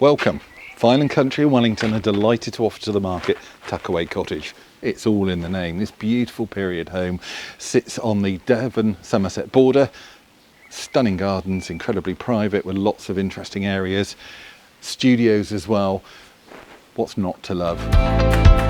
Welcome. Fine and Country in Wellington are delighted to offer to the market Tuckaway Cottage. It's all in the name. This beautiful period home sits on the Devon Somerset border. Stunning gardens, incredibly private with lots of interesting areas. Studios as well. What's not to love?